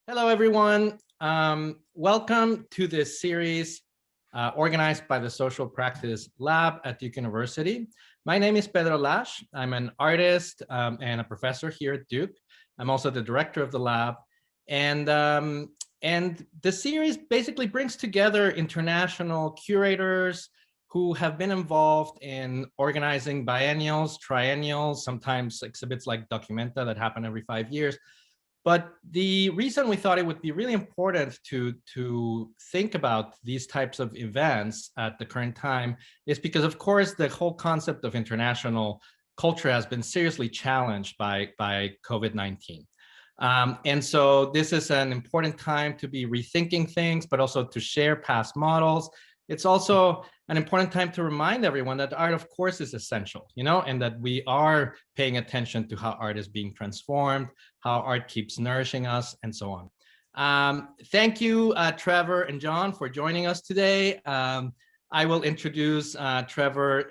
Hello, everyone. Welcome to this series organized by the Social Practice Lab at Duke University. My name is Pedro Lasch. I'm an artist and a professor here at Duke. I'm also the director of the lab. And the series basically brings together international curators who have been involved in organizing biennials, triennials, sometimes exhibits like Documenta that happen every 5 years. But the reason we thought it would be really important to think about these types of events at the current time is because, of course, the whole concept of international culture has been seriously challenged by COVID-19. And so this is an important time to be rethinking things, but also to share past models. It's also an important time to remind everyone that art, of course, is essential, and that we are paying attention to how art is being transformed, how art keeps nourishing us, and so on. Thank you, Trevor and John, for joining us today. I will introduce Trevor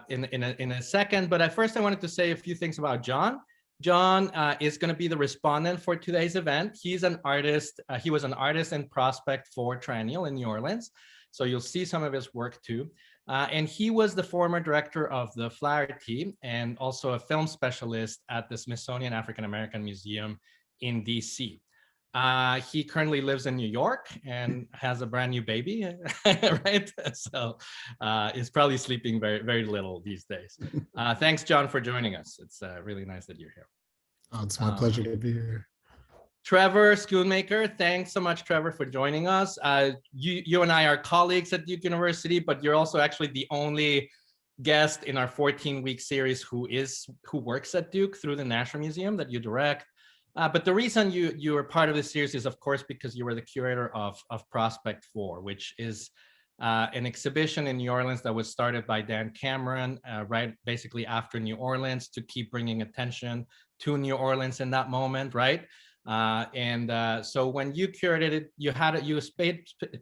in a second, but first I wanted to say a few things about John. John is going to be the respondent for today's event. He's an artist. He was an artist and prospect for Triennial in New Orleans. So you'll see some of his work too. And he was the former director of the Precarity and also a film specialist at the Smithsonian African American Museum in DC. He currently lives in New York and has a brand new baby, right? So he's probably sleeping very, very little these days. Thanks, John, for joining us. It's really nice that you're here. Oh, it's my pleasure to be here. Trevor Schoonmaker, thanks so much, Trevor, for joining us. You and I are colleagues at Duke University, but you're also actually the only guest in our 14-week series who works at Duke through the Nasher Museum that you direct. But the reason you were part of this series is, of course, because you were the curator of Prospect 4, which is an exhibition in New Orleans that was started by Dan Cameron, right, basically after New Orleans, to keep bringing attention to New Orleans in that moment, right? So when you curated it, you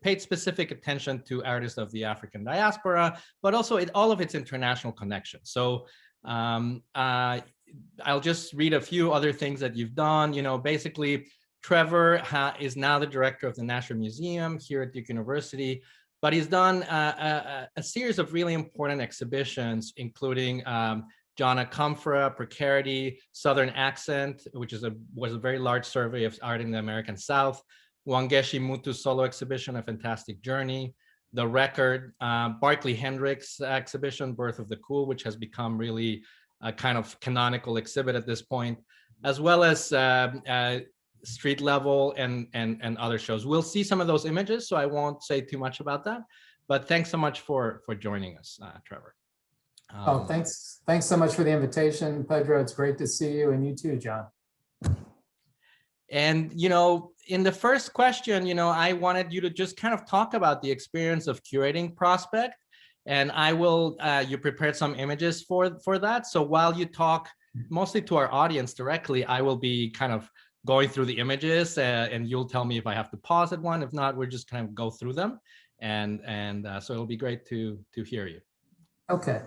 paid specific attention to artists of the African diaspora, but also all of its international connections. So I'll just read a few other things that you've done. Basically, Trevor is now the director of the Nasher Museum here at Duke University, but he's done a series of really important exhibitions, including John Akomfrah, Precarity, Southern Accent, which was a very large survey of art in the American South, Wangechi Mutu solo exhibition, A Fantastic Journey, The Record, Barkley Hendricks exhibition, Birth of the Cool, which has become really a kind of canonical exhibit at this point, as well as street level and other shows. We'll see some of those images, so I won't say too much about that. But thanks so much for joining us, Trevor. Thanks so much for the invitation, Pedro. It's great to see you, and you too, John. And in the first question, I wanted you to just kind of talk about the experience of curating Prospect, and I will. You prepared some images for that. So while you talk mostly to our audience directly, I will be kind of going through the images, and you'll tell me if I have to pause at one. If not, we're just kind of go through them, and so it'll be great to hear you. Okay.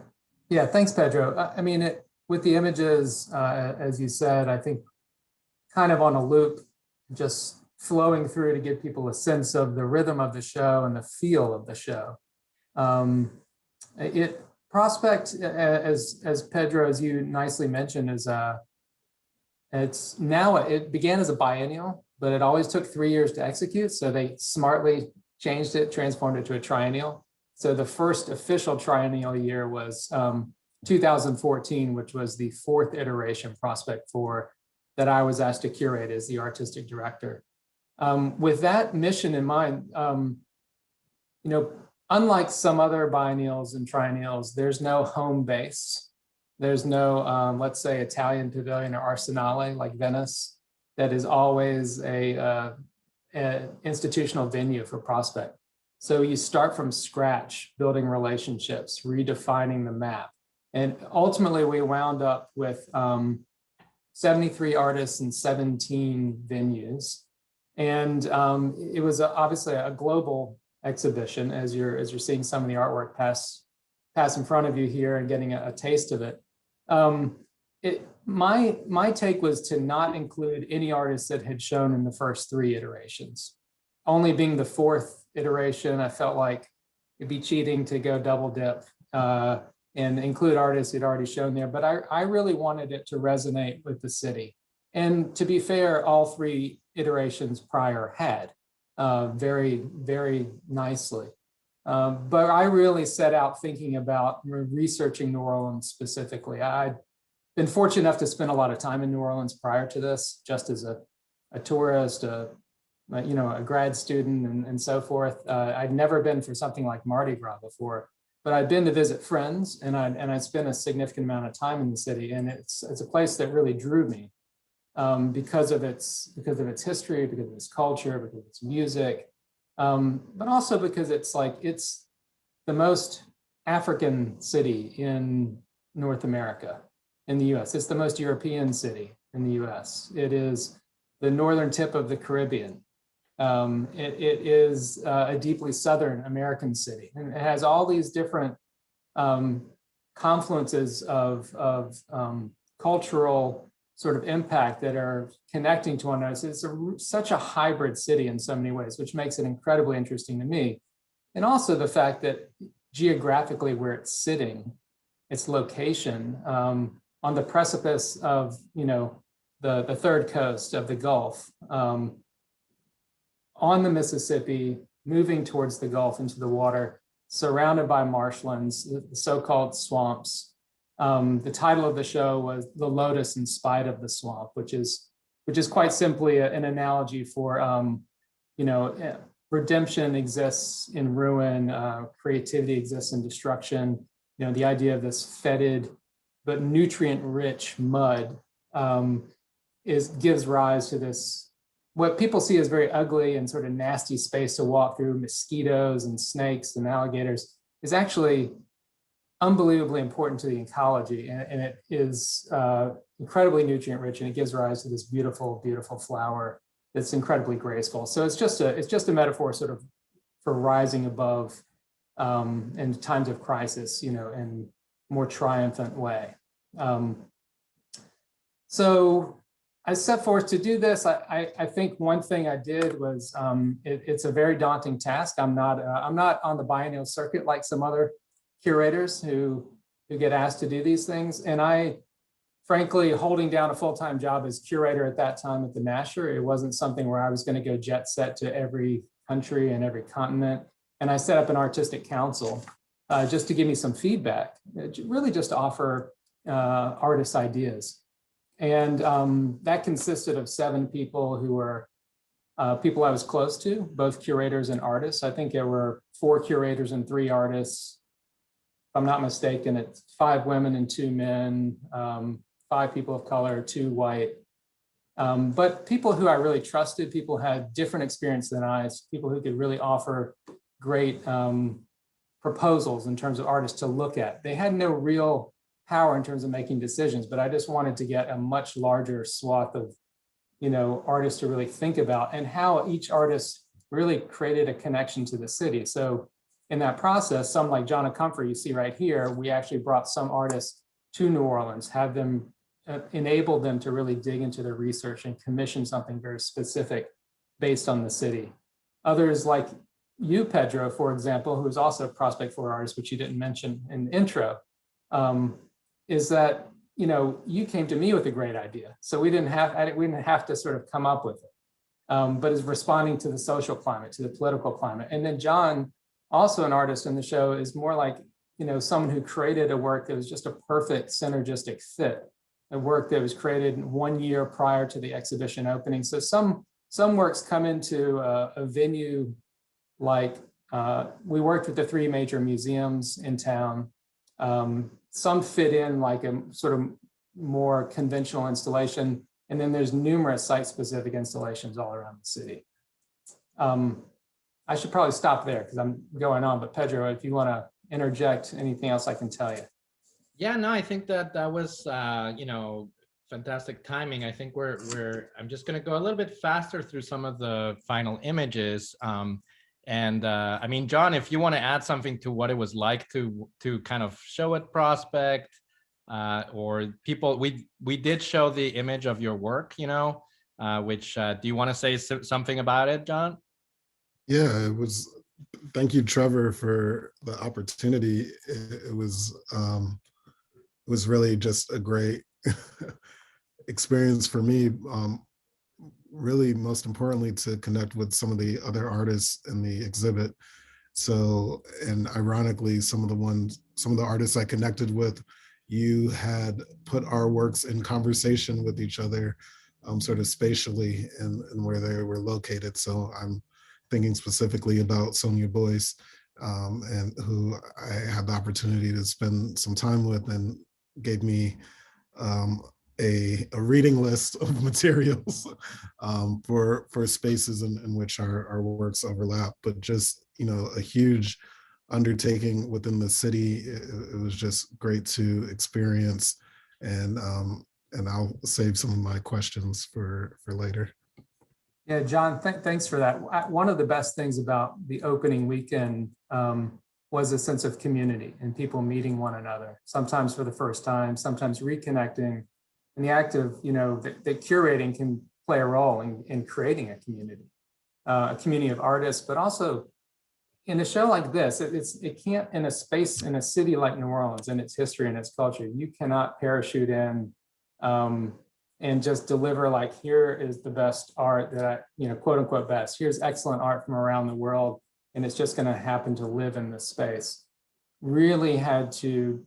Yeah, thanks, Pedro. I mean, with the images, as you said, I think kind of on a loop, just flowing through to give people a sense of the rhythm of the show and the feel of the show. Prospect, as Pedro, as you nicely mentioned, it began as a biennial, but it always took 3 years to execute. So they smartly changed it, transformed it to a triennial. So the first official triennial year was 2014, which was the fourth iteration Prospect 4 that I was asked to curate as the artistic director. With that mission in mind, unlike some other biennials and triennials, there's no home base. There's no, let's say, Italian pavilion or Arsenale like Venice that is always a institutional venue for Prospect. So you start from scratch, building relationships, redefining the map. And ultimately, we wound up with 73 artists and 17 venues. And it was obviously a global exhibition, as you're seeing some of the artwork pass in front of you here and getting a taste of it. my take was to not include any artists that had shown in the first 3 iterations. Only being the 4th iteration, I felt like it'd be cheating to go double dip and include artists who'd already shown there. But I really wanted it to resonate with the city. And to be fair, all 3 iterations prior had very, very nicely. But I really set out thinking about researching New Orleans specifically. I'd been fortunate enough to spend a lot of time in New Orleans prior to this, just as a tourist, a grad student and so forth. I'd never been for something like Mardi Gras before, but I'd been to visit friends, and I'd spent a significant amount of time in the city, and it's a place that really drew me because of its history, because of its culture, because of its music, but also because it's the most African city in North America, in the US. It's the most European city in the US. It is the northern tip of the Caribbean. It is a deeply Southern American city, and it has all these different confluences of cultural sort of impact that are connecting to one another. It's such a hybrid city in so many ways, which makes it incredibly interesting to me. And also the fact that geographically where it's sitting, its location on the precipice of, the third coast of the Gulf, on the Mississippi, moving towards the Gulf into the water, surrounded by marshlands, the so-called swamps. The title of the show was "The Lotus in Spite of the Swamp," which is quite simply an analogy for, redemption exists in ruin, creativity exists in destruction. The idea of this fetid but nutrient-rich mud gives rise to this, what people see as very ugly and sort of nasty space to walk through, mosquitoes and snakes and alligators, is actually unbelievably important to the ecology, and it is incredibly nutrient rich, and it gives rise to this beautiful, beautiful flower that's incredibly graceful. So it's just a metaphor sort of for rising above in times of crisis, in a more triumphant way. So I set forth to do this. I think one thing I did was it's a very daunting task. I'm not on the biennial circuit like some other curators who get asked to do these things. And I, frankly, holding down a full-time job as curator at that time at the Nasher, it wasn't something where I was going to go jet set to every country and every continent. And I set up an artistic council just to give me some feedback, really just to offer artists ideas. And that consisted of 7 people who were people I was close to, both curators and artists. I think there were 4 curators and 3 artists. If I'm not mistaken, it's 5 women and 2 men, 5 people of color, 2 white. But people who I really trusted, people who had different experience than I, people who could really offer great proposals in terms of artists to look at. They had no real power in terms of making decisions, but I just wanted to get a much larger swath of, artists to really think about, and how each artist really created a connection to the city. So in that process, some like John Akomfrah, you see right here, we actually brought some artists to New Orleans, have them enable them to really dig into their research and commission something very specific based on the city. Others like you, Pedro, for example, who is also a Prospect 4 artist, which you didn't mention in the intro, is that, you came to me with a great idea. So we didn't have to sort of come up with it, but is responding to the social climate, to the political climate. And then John, also an artist in the show, is more like, someone who created a work that was just a perfect synergistic fit, a work that was created 1 year prior to the exhibition opening. So some works come into a venue like, we worked with the 3 major museums in town. Some fit in like a sort of more conventional installation, and then there's numerous site-specific installations all around the city. I should probably stop there because I'm going on, but Pedro, if you want to interject anything else, I can tell you. Yeah, no, I think that was, fantastic timing. I think I'm just going to go a little bit faster through some of the final images. I mean, John, if you want to add something to what it was like to kind of show at Prospect, or people. We did show the image of your work, which do you want to say something about it, John? Yeah, it was. Thank you, Trevor, for the opportunity. It was really just a great experience for me. Really, most importantly, to connect with some of the other artists in the exhibit. So, and ironically, some of the artists I connected with, you had put our works in conversation with each other, sort of spatially and where they were located. So I'm thinking specifically about Sonia Boyce, and who I had the opportunity to spend some time with, and gave me a reading list of materials for spaces in which our works overlap. But just, a huge undertaking within the city. It was just great to experience, and I'll save some of my questions for later. Yeah, John, thanks for that. One of the best things about the opening weekend was a sense of community and people meeting one another, sometimes for the first time, sometimes reconnecting. And the act of, that curating can play a role in creating a community of artists, but also in a show like this, it can't, in a space, in a city like New Orleans and its history and its culture, you cannot parachute in and just deliver like, here is the best art that quote unquote best, here's excellent art from around the world, and it's just gonna happen to live in this space. Really had to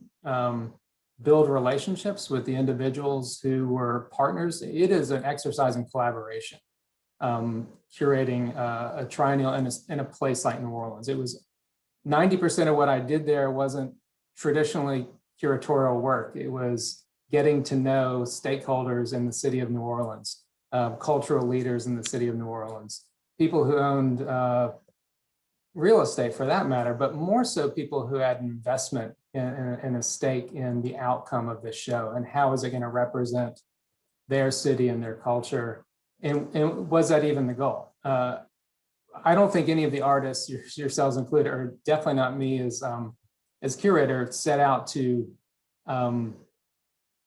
build relationships with the individuals who were partners. It is an exercise in collaboration, curating a triennial in a place like New Orleans. It was 90% of what I did there wasn't traditionally curatorial work. It was getting to know stakeholders in the city of New Orleans, cultural leaders in the city of New Orleans, people who owned real estate for that matter, but more so people who had an investment in a stake in the outcome of this show, and how is it going to represent their city and their culture, and was that even the goal? I don't think any of the artists, yourselves included, or definitely not me as curator, set out to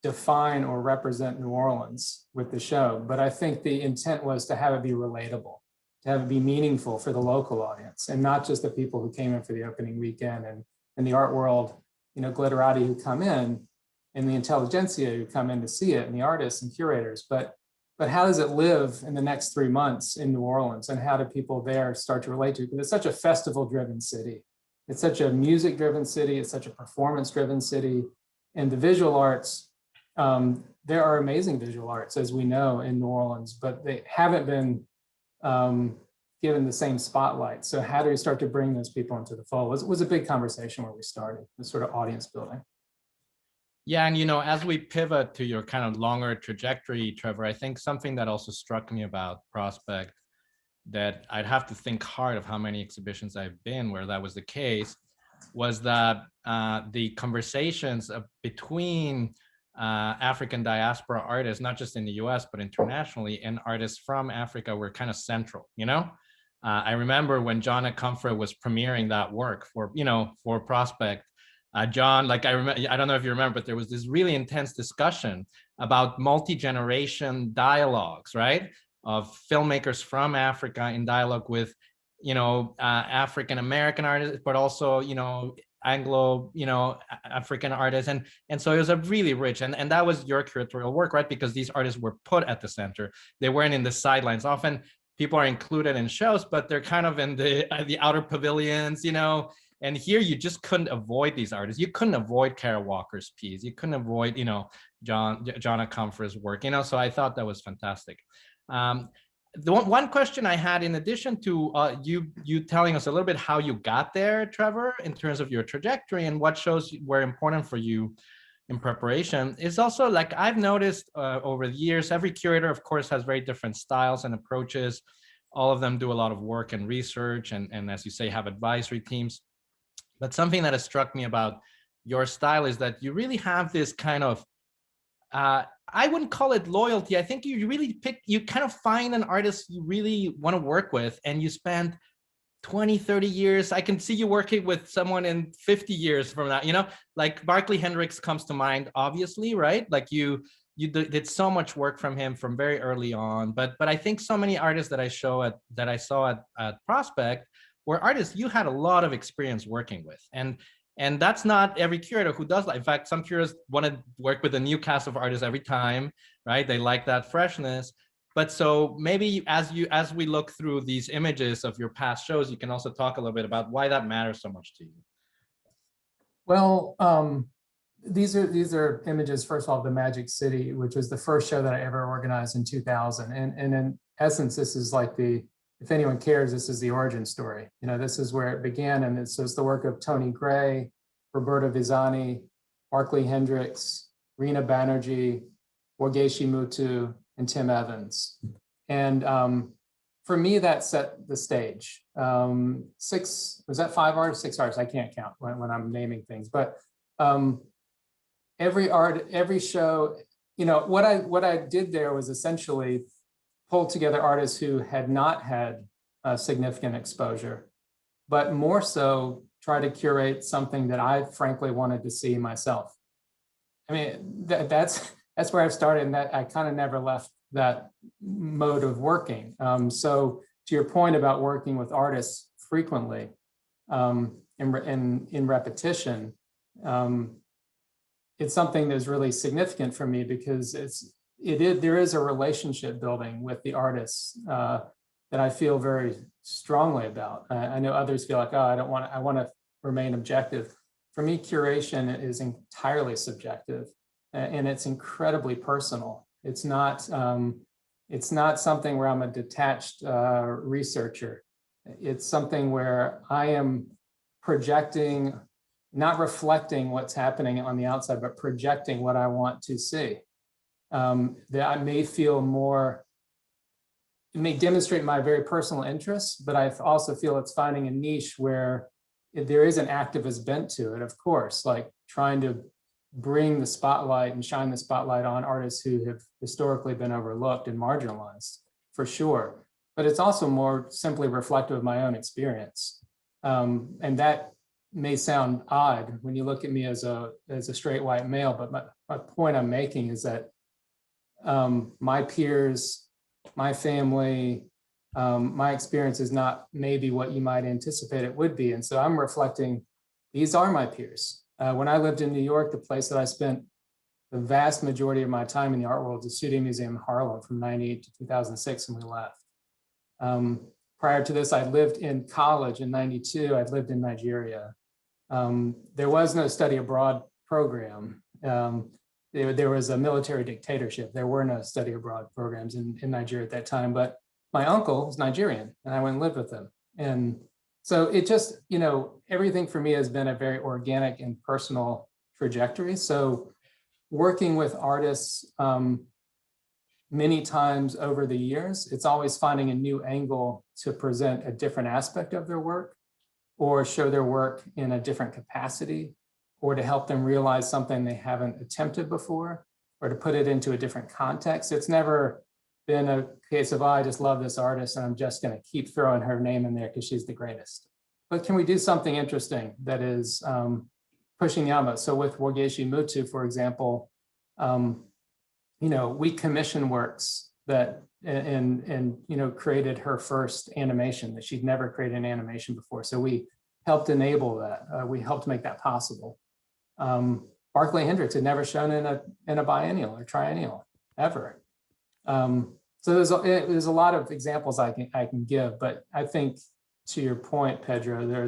define or represent New Orleans with the show, but I think the intent was to have it be relatable, to have it be meaningful for the local audience, and not just the people who came in for the opening weekend and the art world, glitterati who come in, and the intelligentsia who come in to see it, and the artists and curators, but how does it live in the next 3 months in New Orleans, and how do people there start to relate to it? Because it's such a festival-driven city. It's such a music-driven city. It's such a performance-driven city. And the visual arts, there are amazing visual arts, as we know, in New Orleans, but they haven't been given the same spotlight. So how do we start to bring those people into the fold? It was a big conversation where we started, the sort of audience building. Yeah, and as we pivot to your kind of longer trajectory, Trevor, I think something that also struck me about Prospect, that I'd have to think hard of how many exhibitions I've been where that was the case, was that the conversations between African diaspora artists, not just in the US, but internationally, and artists from Africa were kind of central, I remember when John Akomfrah was premiering that work for Prospect, John, I don't know if you remember, but there was this really intense discussion about multi-generation dialogues, right? Of filmmakers from Africa in dialogue with, African-American artists, but also, Anglo, African artists. And so it was a really rich, and that was your curatorial work, right? Because these artists were put at the center. They weren't in the sidelines. Often people are included in shows, but they're kind of in the outer pavilions, and here you just couldn't avoid these artists. You couldn't avoid Kara Walker's piece. You couldn't avoid, John Akomfrah's work, so I thought that was fantastic. The one question I had, in addition to you telling us a little bit how you got there, Trevor, in terms of your trajectory and what shows were important for you in preparation, is also I've noticed over the years, every curator, of course, has very different styles and approaches. All of them do a lot of work and research, and as you say, have advisory teams. But something that has struck me about your style is that you really have this kind of, I wouldn't call it loyalty. I think you kind of find an artist you really want to work with, and you spend 20, 30 years. I can see you working with someone in 50 years from now, you know, like Barkley Hendricks comes to mind, obviously, right? Like you did so much work from him from very early on. But I think so many artists that I saw at Prospect were artists you had a lot of experience working with. And that's not every curator who does that. In fact, some curators want to work with a new cast of artists every time, right? They like that freshness. But so maybe as we look through these images of your past shows, you can also talk a little bit about why that matters so much to you. Well, these are images, first of all, of the Magic City, which was the first show that I ever organized in 2000. And in essence, this is like if anyone cares, this is the origin story. You know, this is where it began. And this was the work of Tony Gray, Roberta Vizani, Barkley Hendricks, Rena Banerjee, Wangechi Mutu, and Tim Evans. And for me, that set the stage. Was that 5 artists, 6 artists? I can't count when I'm naming things, but every show, you know, what I did there was essentially pull together artists who had not had significant exposure, but more so try to curate something that I frankly wanted to see myself. I mean, that's where I started, and that I kind of never left that mode of working. So to your point about working with artists frequently in repetition, it's something that's really significant for me because there is a relationship building with the artists that I feel very strongly about. I know others feel like, oh, I want to remain objective. For me, curation is entirely subjective, and it's incredibly personal. It's not something where I'm a detached researcher. It's something where I am projecting, not reflecting what's happening on the outside, but projecting what I want to see. That I may feel more, it may demonstrate my very personal interests, but I also feel it's finding a niche where there is an activist bent to it, of course, like trying to bring the spotlight and shine the spotlight on artists who have historically been overlooked and marginalized, for sure. But it's also more simply reflective of my own experience. And that may sound odd when you look at me as a straight white male, but my point I'm making is that my peers, my family, my experience is not maybe what you might anticipate it would be. And so I'm reflecting, these are my peers. When I lived in New York, the place that I spent the vast majority of my time in the art world is the Studio Museum in Harlem from 98 to 2006, and we left. Prior to this, I lived in college in 92. I'd lived in Nigeria. There was no study abroad program. There was a military dictatorship. There were no study abroad programs in Nigeria at that time, but my uncle was Nigerian and I went and lived with him. And so it just, you know, everything for me has been a very organic and personal trajectory. So working with artists many times over the years, it's always finding a new angle to present a different aspect of their work or show their work in a different capacity, or to help them realize something they haven't attempted before, or to put it into a different context. It's never been a case of, oh, I just love this artist and I'm just going to keep throwing her name in there because she's the greatest. But can we do something interesting that is pushing the envelope? So with Wangechi Mutu, for example, you know, we commission works that and you know, created her first animation that she'd never created an animation before. So we helped enable that. We helped make that possible. Barkley Hendricks had never shown in a biennial or triennial ever. So there's a lot of examples I can give, but I think to your point, Pedro,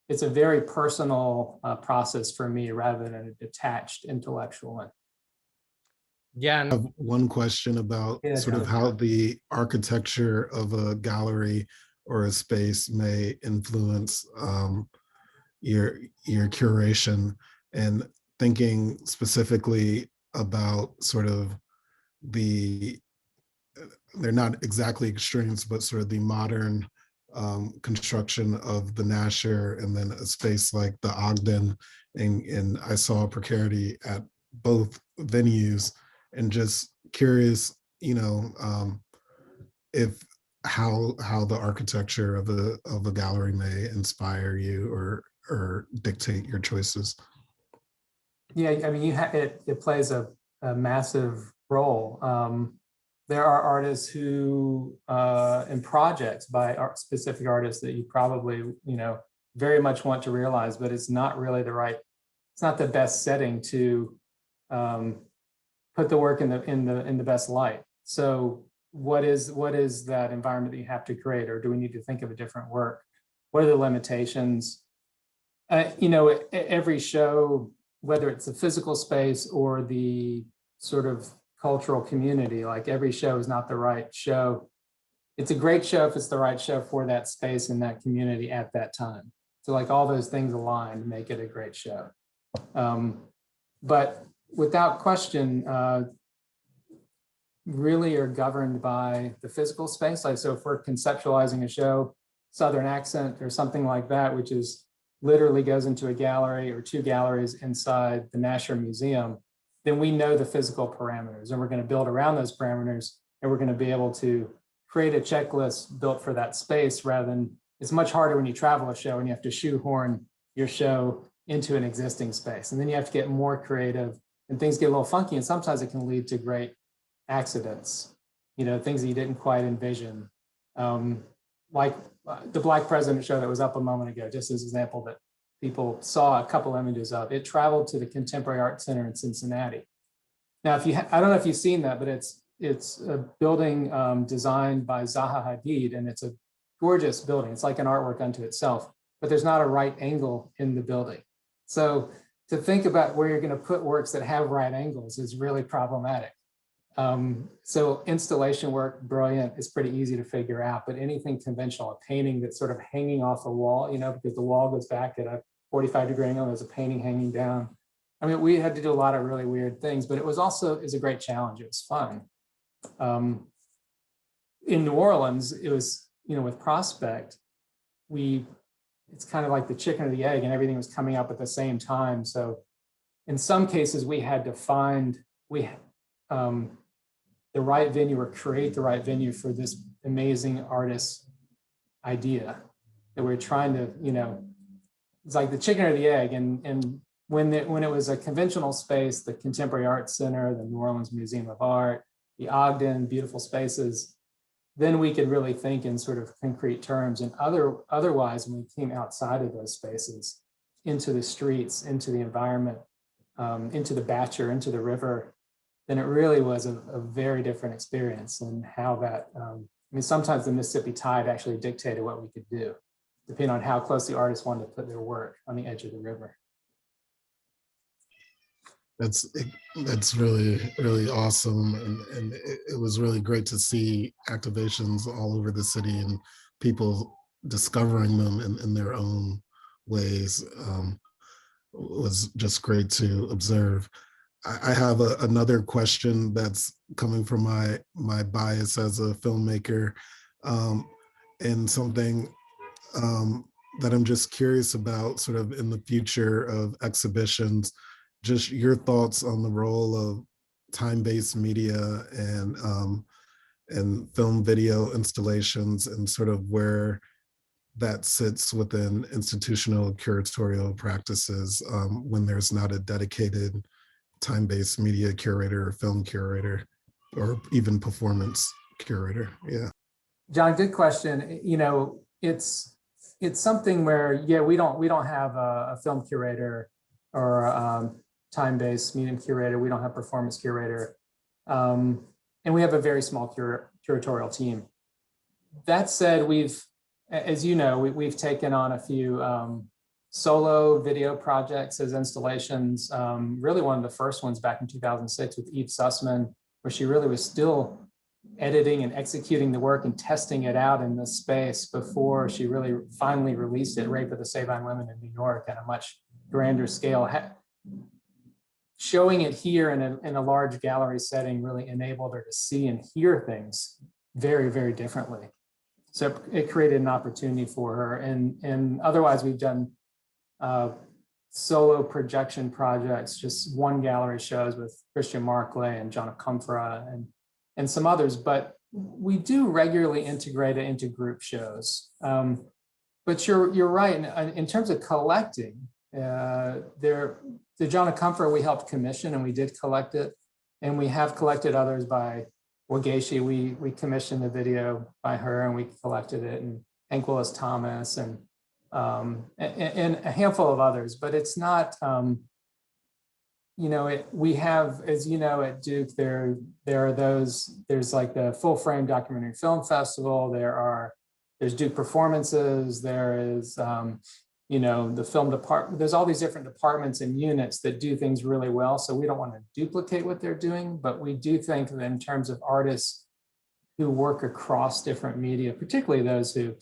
it's a very personal process for me rather than a detached intellectual one. Yeah. I have one question about sort of how the architecture of a gallery or a space may influence your curation, and thinking specifically about sort of they're not exactly extremes, but sort of the modern construction of the Nasher, and then a space like the Ogden, and I saw Precarity at both venues, and just curious, you know, if how the architecture of a gallery may inspire you or dictate your choices. Yeah, I mean, it plays a massive role. There are artists who and projects by specific artists that you probably very much want to realize, but it's not really it's not the best setting to put the work in the best light. So what is that environment that you have to create, or do we need to think of a different work? What are the limitations? Every show, whether it's the physical space or the sort of cultural community, like every show is not the right show. It's a great show if it's the right show for that space and that community at that time. So like all those things align to make it a great show. But without question, really are governed by the physical space. Like, so if we're conceptualizing a show, Southern Accent or something like that, which is literally goes into a gallery or two galleries inside the Nasher Museum, then we know the physical parameters, and we're going to build around those parameters, and we're going to be able to create a checklist built for that space, rather than, it's much harder when you travel a show and you have to shoehorn your show into an existing space. And then you have to get more creative, and things get a little funky, and sometimes it can lead to great accidents, things that you didn't quite envision. Like the Black President show that was up a moment ago, just as an example that people saw a couple images of. It traveled to the Contemporary Art Center in Cincinnati. Now, I don't know if you've seen that, but it's a building designed by Zaha Hadid, and it's a gorgeous building. It's like an artwork unto itself, but there's not a right angle in the building. So to think about where you're going to put works that have right angles is really problematic. So installation work, brilliant, is pretty easy to figure out, but anything conventional, a painting that's sort of hanging off a wall, because the wall goes back at a 45-degree angle, there's a painting hanging down. I mean, we had to do a lot of really weird things, but it was a great challenge. It was fun. In New Orleans, it was, with Prospect, it's kind of like the chicken or the egg, and everything was coming up at the same time. So in some cases, we had to find, the right venue or create the right venue for this amazing artist's idea that we're trying to, it's like the chicken or the egg. And when it was a conventional space, the Contemporary Art Center, the New Orleans Museum of Art, the Ogden, beautiful spaces, then we could really think in sort of concrete terms. And otherwise, when we came outside of those spaces, into the streets, into the environment, into the Batcher, into the river, then it really was a very different experience. And how that, sometimes the Mississippi tide actually dictated what we could do, depending on how close the artist wanted to put their work on the edge of the river. That's really, really awesome. And it was really great to see activations all over the city and people discovering them in their own ways. Was just great to observe. I have another question that's coming from my bias as a filmmaker, and something that I'm just curious about sort of in the future of exhibitions, just your thoughts on the role of time-based media and film video installations, and sort of where that sits within institutional curatorial practices when there's not a dedicated time-based media curator or film curator or even performance curator. Yeah. John, good question. It's something where, we don't have a film curator or a time-based medium curator. We don't have performance curator. And we have a very small curatorial team. That said, we've taken on a few solo video projects as installations. Really one of the first ones back in 2006 with Eve Sussman, where she really was still editing and executing the work and testing it out in this space before she really finally released it, Rape of the Sabine Women in New York, at a much grander scale. Showing it here in a large gallery setting really enabled her to see and hear things very, very differently. So it created an opportunity for her. And otherwise, we've done solo projection projects, just one gallery shows with Christian Markley and John Akomfrah and some others. But we do regularly integrate it into group shows. But you're right. In terms of collecting, the John Akomfrah we helped commission, and we did collect it. And we have collected others by Wangechi. We commissioned a video by her, and we collected it, and Hank Willis Thomas, and a handful of others. But it's not, we have, as you know, at Duke, there are those, there's like the Full Frame Documentary Film Festival, there's Duke Performances, there is, the film department, there's all these different departments and units that do things really well. So we don't want to duplicate what they're doing, but we do think that in terms of artists who work across different media, particularly those who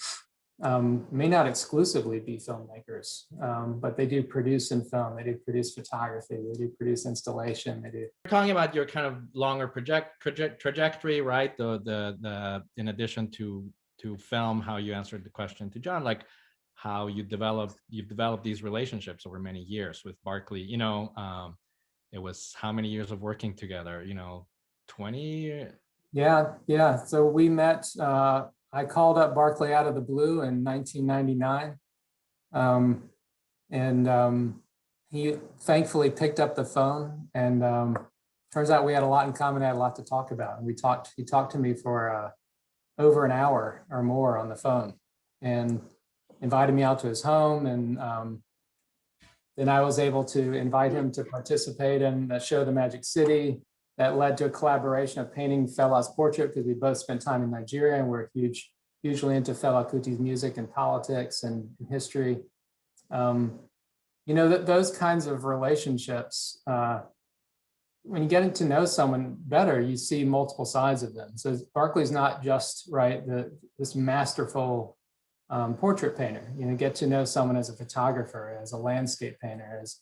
may not exclusively be filmmakers, but they do produce in film, they do produce photography, they do produce installation, they do. You're talking about your kind of longer trajectory, right? The in addition to film, how you answered the question to John, like how you've developed these relationships over many years with Barkley. It was how many years of working together? 20? Yeah. So we met. I called up Barkley out of the blue in 1999, and he thankfully picked up the phone. And turns out we had a lot in common. I had a lot to talk about, and he talked to me for over an hour or more on the phone, and invited me out to his home. And then I was able to invite him to participate in the show, The Magic City. That led to a collaboration of painting Fela's portrait, because we both spent time in Nigeria, and we're hugely into Fela Kuti's music and politics and history. Those kinds of relationships, when you get to know someone better, you see multiple sides of them. So Barkley's not just this masterful portrait painter. Get to know someone as a photographer, as a landscape painter, as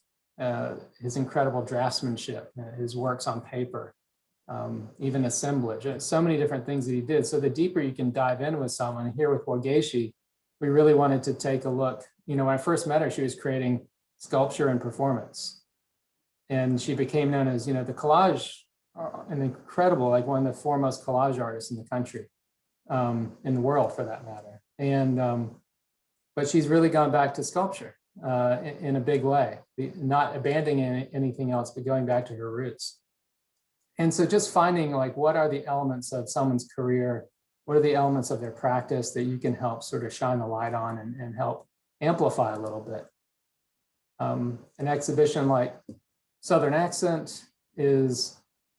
his incredible draftsmanship, his works on paper, even assemblage, so many different things that he did. So the deeper you can dive in with someone, here with Wangechi, we really wanted to take a look. When I first met her, she was creating sculpture and performance. And she became known as, the collage, an incredible, like one of the foremost collage artists in the country, in the world for that matter. And, but she's really gone back to sculpture in a big way, not abandoning anything else, but going back to her roots. And so just finding like, what are the elements of someone's career? What are the elements of their practice that you can help sort of shine the light on and help amplify a little bit? An exhibition like Southern Accent is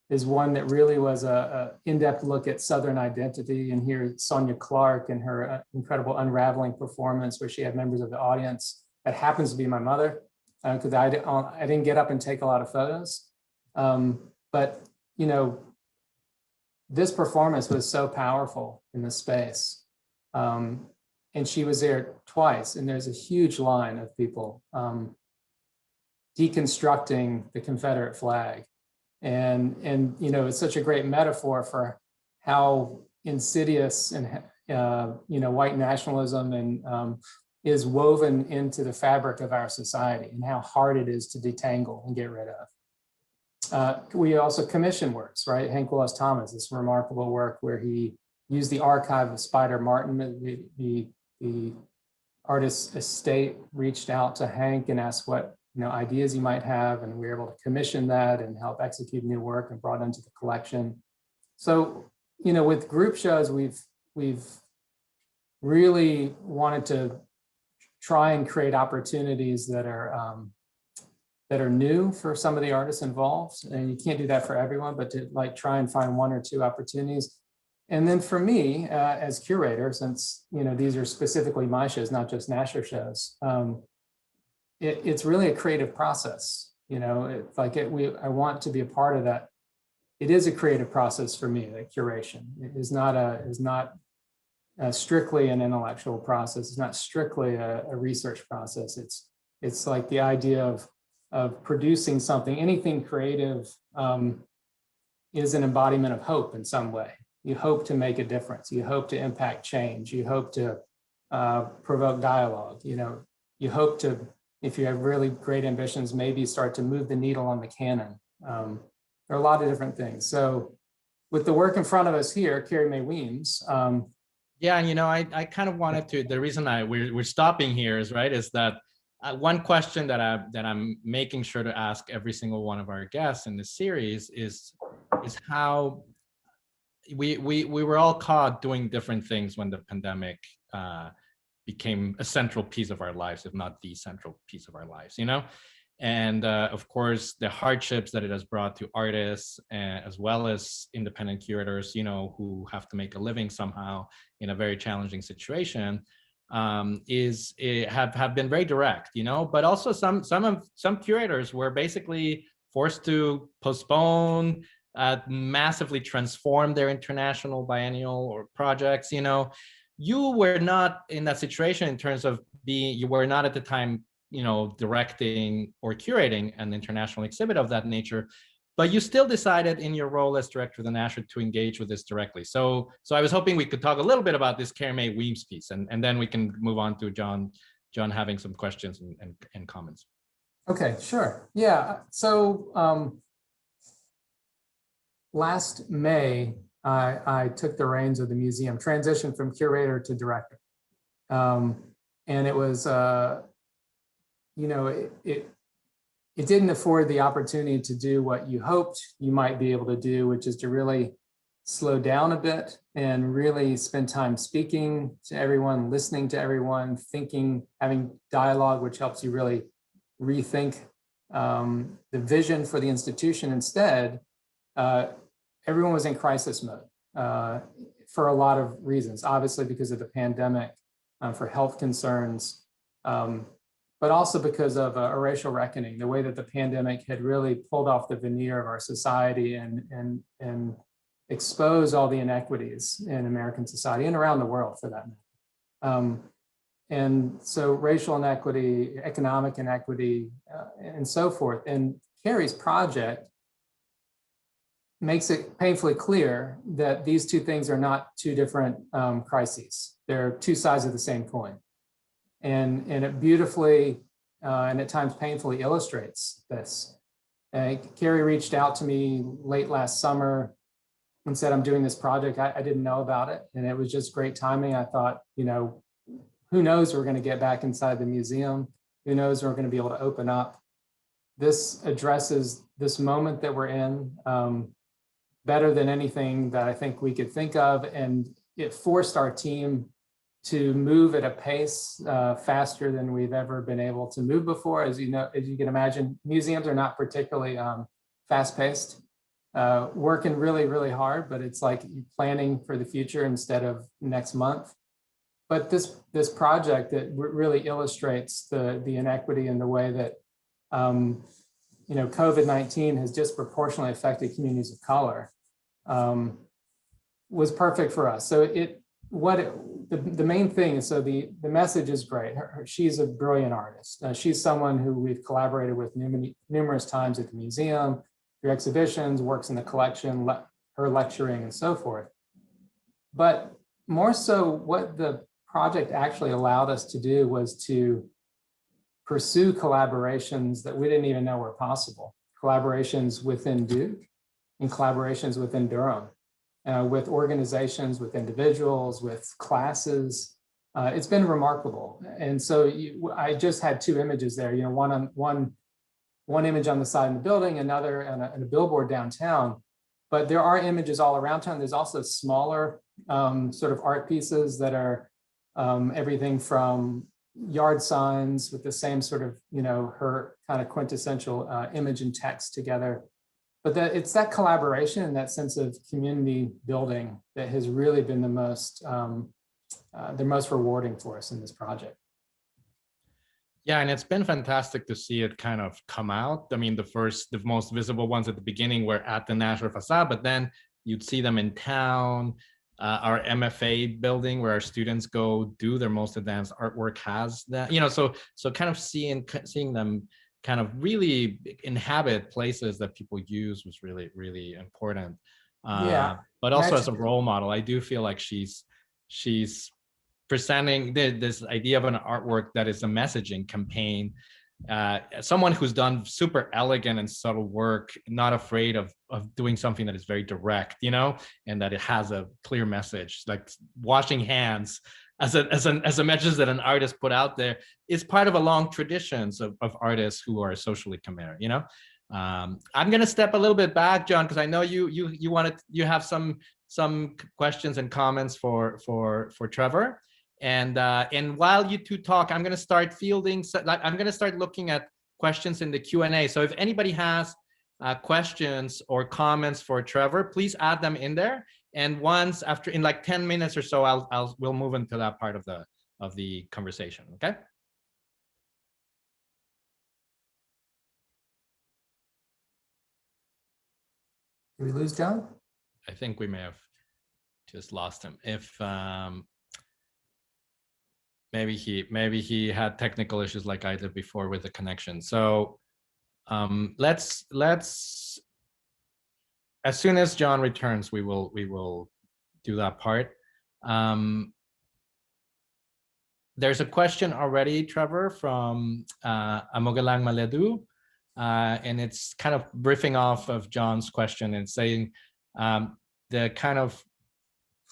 one that really was a in-depth look at Southern identity. And here Sonia Clark and her incredible unraveling performance, where she had members of the audience. That happens to be my mother, because I didn't get up and take a lot of photos. But this performance was so powerful in the space. And she was there twice, and there's a huge line of people deconstructing the Confederate flag. And it's such a great metaphor for how insidious and white nationalism and is woven into the fabric of our society, and how hard it is to detangle and get rid of. We also commission works, right? Hank Willis Thomas, this remarkable work where he used the archive of Spider Martin. The artist's estate reached out to Hank and asked what ideas he might have, and we were able to commission that and help execute new work and brought into the collection. So, with group shows, we've really wanted to try and create opportunities that are new for some of the artists involved. And you can't do that for everyone, but to try and find one or two opportunities. And then for me, as curator, since these are specifically my shows, not just Nasher shows, it's really a creative process. I want to be a part of that. It is a creative process for me, like curation. It is not strictly an intellectual process. It's not strictly a research process. It's like the idea of producing something. Anything creative is an embodiment of hope in some way. You hope to make a difference. You hope to impact change. You hope to provoke dialogue. You hope to, if you have really great ambitions, maybe start to move the needle on the canon. There are a lot of different things. So, with the work in front of us here, Carrie Mae Weems. Yeah, and I kind of wanted to. The reason we're stopping here is that one question that I'm making sure to ask every single one of our guests in this series is how we were all caught doing different things when the pandemic became a central piece of our lives, if not the central piece of our lives, and of course the hardships that it has brought to artists as well as independent curators, who have to make a living somehow in a very challenging situation, have been very direct, but also some curators were basically forced to postpone, massively transform their international biennial or projects. You were not in that situation in terms of you were not at the time, directing or curating an international exhibit of that nature, but you still decided in your role as director of the Nasher to engage with this directly. So I was hoping we could talk a little bit about this Carrie Mae Weems piece, and then we can move on to John having some questions and comments. Okay, sure. Yeah, so last May, I took the reins of the museum, transitioned from curator to director. And it was, it didn't afford the opportunity to do what you hoped you might be able to do, which is to really slow down a bit and really spend time speaking to everyone, listening to everyone, thinking, having dialogue, which helps you really rethink the vision for the institution. Instead, everyone was in crisis mode for a lot of reasons, obviously because of the pandemic, for health concerns, but also because of a racial reckoning, the way that the pandemic had really pulled off the veneer of our society and exposed all the inequities in American society and around the world for that matter. And so racial inequity, economic inequity, and so forth. And Carrie's project makes it painfully clear that these two things are not two different crises. They're two sides of the same coin. And it beautifully and at times painfully illustrates this. Carrie reached out to me late last summer and said, I'm doing this project. I didn't know about it. And it was just great timing. I thought, who knows, we're going to get back inside the museum. Who knows, we're going to be able to open up. This addresses this moment that we're in better than anything that I think we could think of. And it forced our team to move at a pace faster than we've ever been able to move before. As you can imagine, museums are not particularly fast-paced, working really, really hard, but it's like planning for the future instead of next month. But this project that really illustrates the inequity in the way that COVID-19 has disproportionately affected communities of color was perfect for us. So the main thing is, so the message is great. She's a brilliant artist. She's someone who we've collaborated with numerous times at the museum, through exhibitions, works in the collection, her lecturing and so forth. But more so, what the project actually allowed us to do was to pursue collaborations that we didn't even know were possible. Collaborations within Duke and collaborations within Durham. With organizations, with individuals, with classes. It's been remarkable. And so I just had two images there, one image on the side of the building, another and a billboard downtown. But there are images all around town. There's also smaller sort of art pieces that are everything from yard signs with the same sort of, her kind of quintessential image and text together. But it's that collaboration and that sense of community building that has really been the most rewarding for us in this project. Yeah, and it's been fantastic to see it kind of come out. I mean, the most visible ones at the beginning were at the Nasher facade, but then you'd see them in town. Our MFA building, where our students go do their most advanced artwork, has that. So kind of seeing them kind of really inhabit places that people use was really, really important. But also as a role model, I do feel like she's presenting this idea of an artwork that is a messaging campaign someone who's done super elegant and subtle work, not afraid of doing something that is very direct, you know, and that it has a clear message, like washing hands as a message that an artist put out there is part of a long traditions of artists who are socially committed, you know. I'm going to step a little bit back, John, because I know you have some questions and comments for Trevor. And while you two talk, I'm going to start fielding. I'm going to start looking at questions in the Q&A. So if anybody has questions or comments for Trevor, please add them in there. And once after, in like 10 minutes or so, we'll move into that part of the conversation. Okay. Did we lose John? I think we may have just lost him. If maybe he had technical issues like I did before with the connection. So let's as soon as John returns, we will do that part. There's a question already, Trevor, from Amogalang Maledu, and it's kind of briefing off of John's question and saying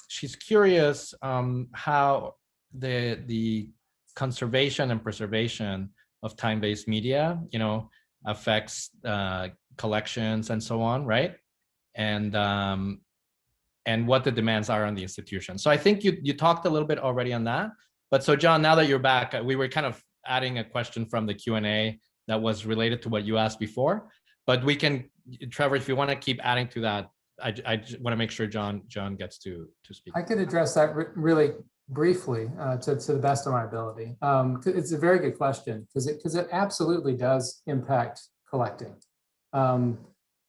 she's curious how the conservation and preservation of time-based media, you know, affects collections and so on, right? And what the demands are on the institution. So I think you talked a little bit already on that. But so John, now that you're back, we were kind of adding a question from the Q&A that was related to what you asked before. But we can, Trevor, if you want to keep adding to that, I want to make sure John gets to speak. I could address that really briefly to the best of my ability. It's a very good question because it absolutely does impact collecting.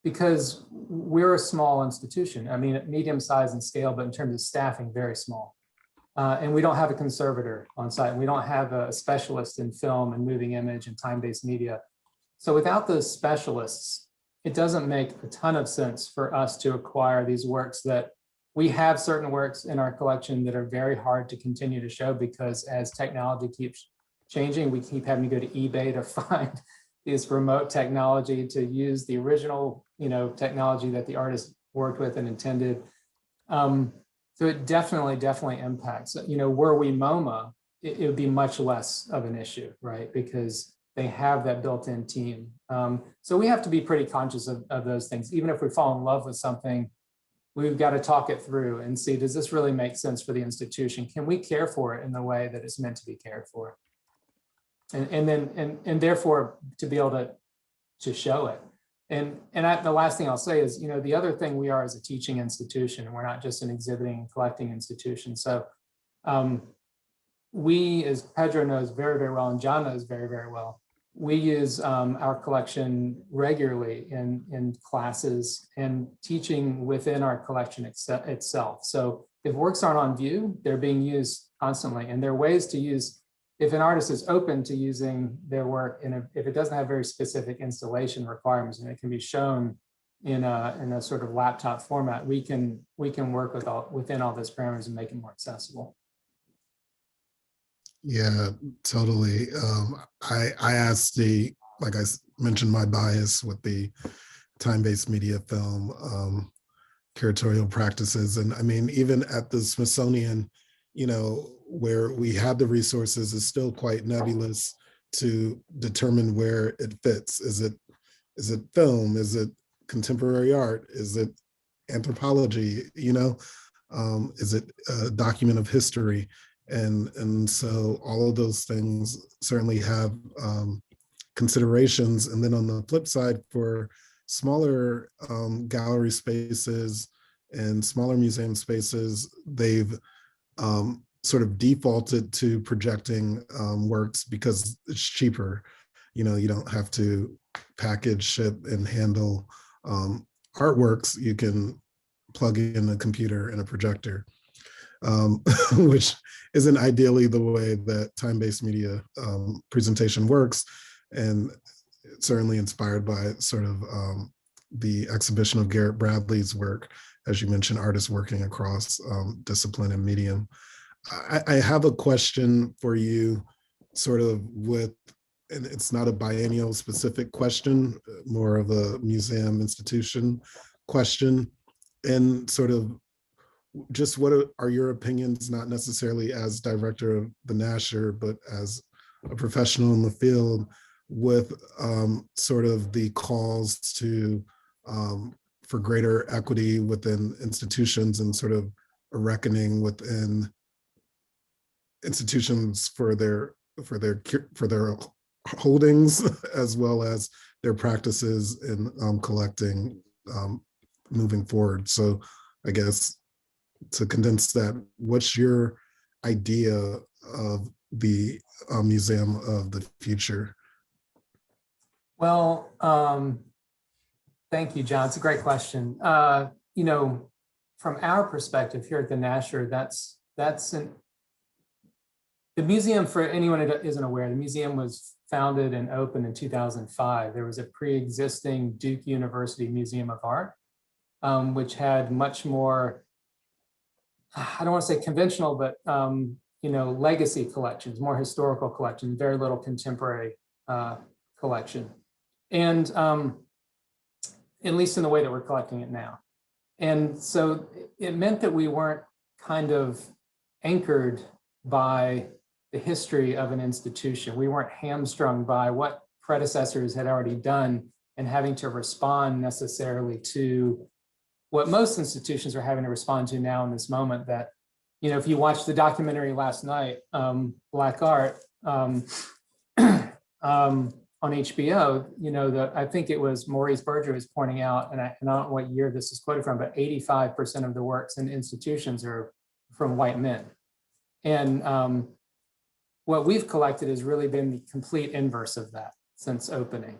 Because we're a small institution. I mean, medium size and scale, but in terms of staffing, very small. And we don't have a conservator on site. And we don't have a specialist in film and moving image and time-based media. So without those specialists, it doesn't make a ton of sense for us to acquire these works that we have certain works in our collection that are very hard to continue to show because as technology keeps changing, we keep having to go to eBay to find this remote technology to use the original, you know, technology that the artist worked with and intended. So it definitely impacts. You know, were we MoMA, it would be much less of an issue, right? Because they have that built-in team. So we have to be pretty conscious of those things. Even if we fall in love with something, we've got to talk it through and see, does this really make sense for the institution? Can we care for it in the way that it's meant to be cared for? And therefore to be able to show it. And the last thing I'll say is, you know, the other thing we are as a teaching institution, and we're not just an exhibiting and collecting institution. So we, as Pedro knows very, very well, and John knows very, very well, we use our collection regularly in classes and teaching within our collection itself. So if works aren't on view, they're being used constantly. And there are ways to use, if an artist is open to using their work, and if it doesn't have very specific installation requirements and it can be shown in a sort of laptop format, we can work within all those parameters and make it more accessible. Yeah, totally. I asked like I mentioned, my bias with the time-based media film curatorial practices. And I mean, even at the Smithsonian, you know, where we have the resources, is still quite nebulous to determine where it fits. Is it film? Is it contemporary art? Is it anthropology? You know, is it a document of history? And so all of those things certainly have considerations. And then on the flip side, for smaller gallery spaces and smaller museum spaces, they've sort of defaulted to projecting works because it's cheaper. You know, you don't have to package, ship, and handle artworks. You can plug in a computer and a projector, which isn't ideally the way that time-based media presentation works, and certainly inspired by sort of the exhibition of Garrett Bradley's work, as you mentioned, artists working across discipline and medium. I have a question for you, sort of with and it's not a biennial specific question, more of a museum institution question. And sort of just what are your opinions, not necessarily as director of the Nasher, but as a professional in the field, with sort of the calls to for greater equity within institutions and sort of a reckoning within institutions for their holdings as well as their practices in collecting moving forward. So I guess to condense that, what's your idea of the Museum of the Future? Well, thank you, John. It's a great question. You know, from our perspective here at the Nasher, the museum, for anyone who isn't aware, the museum was founded and opened in 2005. There was a pre-existing Duke University Museum of Art, which had much more, I don't want to say conventional, but you know, legacy collections, more historical collections, very little contemporary collection. And at least in the way that we're collecting it now. And so it meant that we weren't kind of anchored by the history of an institution. We weren't hamstrung by what predecessors had already done and having to respond necessarily to what most institutions are having to respond to now in this moment. That, you know, if you watched the documentary last night, Black Art, on HBO, you know, I think it was Maurice Berger was pointing out, and I don't know what year this is quoted from, but 85% of the works in institutions are from white men. And what we've collected has really been the complete inverse of that since opening.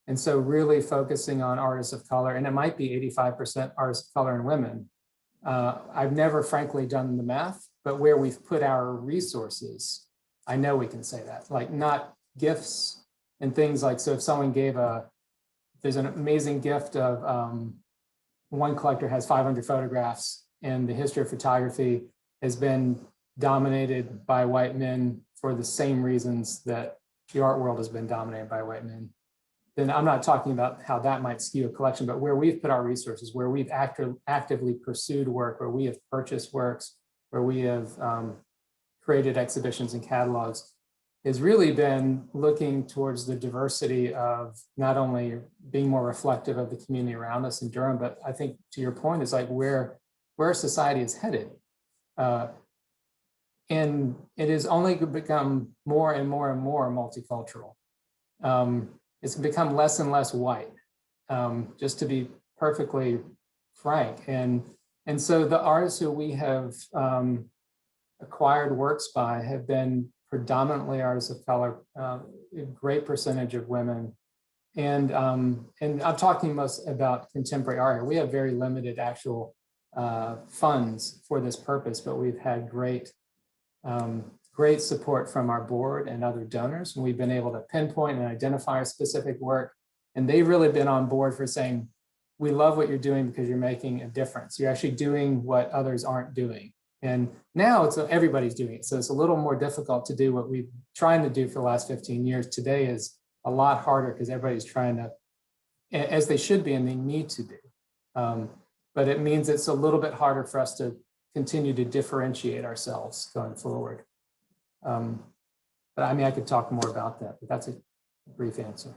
And so really focusing on artists of color, and it might be 85% artists of color and women. I've never frankly done the math, but where we've put our resources, I know we can say that, like not gifts and things like, so if someone gave there's an amazing gift of, one collector has 500 photographs, and the history of photography has been dominated by white men for the same reasons that the art world has been dominated by white men. Then I'm not talking about how that might skew a collection, but where we've put our resources, where we've actively pursued work, where we have purchased works, where we have created exhibitions and catalogs, has really been looking towards the diversity of not only being more reflective of the community around us in Durham, but I think to your point is like where society is headed. And it has only become more and more and more multicultural. It's become less and less white, just to be perfectly frank. And so the artists who we have acquired works by have been predominantly artists of color, a great percentage of women. And I'm talking most about contemporary art here. We have very limited actual funds for this purpose, but we've had great support from our board and other donors. And we've been able to pinpoint and identify a specific work. And they've really been on board for saying, we love what you're doing because you're making a difference. You're actually doing what others aren't doing. And now everybody's doing it. So it's a little more difficult to do what we've trying to do for the last 15 years. Today is a lot harder because everybody's trying to, as they should be and they need to be. But it means it's a little bit harder for us to continue to differentiate ourselves going forward. But I mean, I could talk more about that, but that's a brief answer.